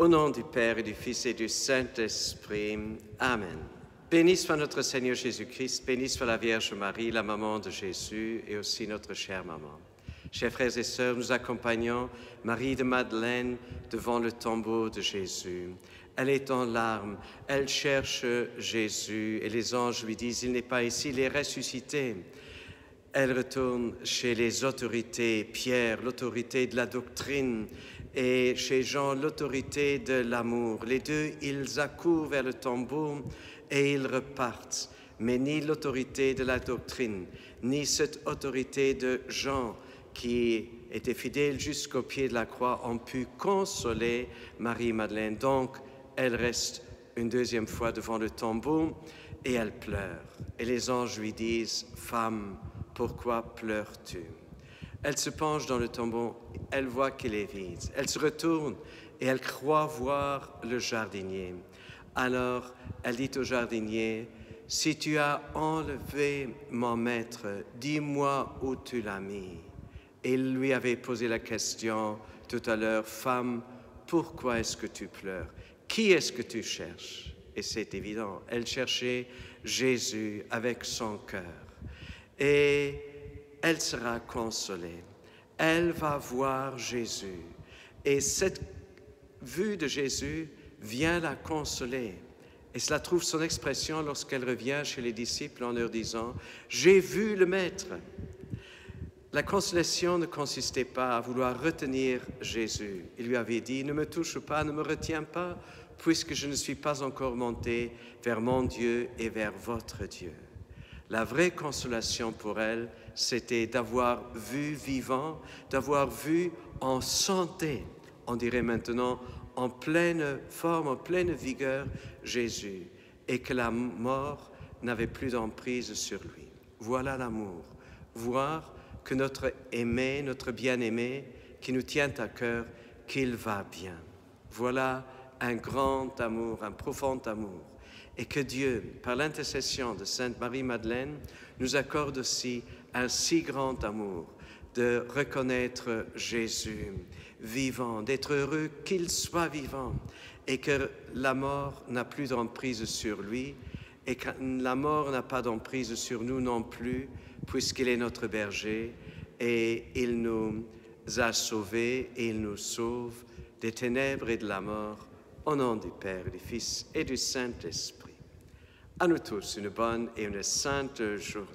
Au nom du Père et du Fils et du Saint-Esprit. Amen. Béni soit notre Seigneur Jésus-Christ, béni soit la Vierge Marie, la maman de Jésus, et aussi notre chère maman. Chers frères et sœurs, nous accompagnons Marie de Madeleine devant le tombeau de Jésus. Elle est en larmes, elle cherche Jésus, et les anges lui disent, il n'est pas ici, il est ressuscité. Elle retourne chez les autorités, Pierre, l'autorité de la doctrine, et chez Jean, l'autorité de l'amour. Les deux, ils accourent vers le tombeau et ils repartent. Mais ni l'autorité de la doctrine, ni cette autorité de Jean, qui était fidèle jusqu'au pied de la croix, ont pu consoler Marie-Madeleine. Donc, elle reste une deuxième fois devant le tombeau et elle pleure. Et les anges lui disent, « Femme, pourquoi pleures-tu » Elle se penche dans le tombeau, elle voit qu'il est vide. Elle se retourne et elle croit voir le jardinier. Alors, elle dit au jardinier, « Si tu as enlevé mon maître, dis-moi où tu l'as mis. » Et il lui avait posé la question tout à l'heure, « Femme, pourquoi est-ce que tu pleures? Qui est-ce que tu cherches ?» Et c'est évident, elle cherchait Jésus avec son cœur. Et elle sera consolée. Elle va voir Jésus. Et cette vue de Jésus vient la consoler. Et cela trouve son expression lorsqu'elle revient chez les disciples en leur disant « J'ai vu le Maître ». La consolation ne consistait pas à vouloir retenir Jésus. Il lui avait dit « Ne me touche pas, ne me retiens pas, puisque je ne suis pas encore monté vers mon Dieu et vers votre Dieu. » La vraie consolation pour elle, c'était d'avoir vu vivant, d'avoir vu en santé, on dirait maintenant en pleine forme, en pleine vigueur, Jésus, et que la mort n'avait plus d'emprise sur lui. Voilà l'amour, voir que notre aimé, notre bien-aimé, qui nous tient à cœur, qu'il va bien. Voilà un grand amour, un profond amour. Et que Dieu, par l'intercession de Sainte Marie-Madeleine, nous accorde aussi un si grand amour de reconnaître Jésus vivant, d'être heureux qu'il soit vivant et que la mort n'a plus d'emprise sur lui et que la mort n'a pas d'emprise sur nous non plus puisqu'il est notre berger et il nous a sauvés et il nous sauve des ténèbres et de la mort. Au nom du Père, du Fils et du Saint-Esprit. À nous tous, une bonne et une sainte journée.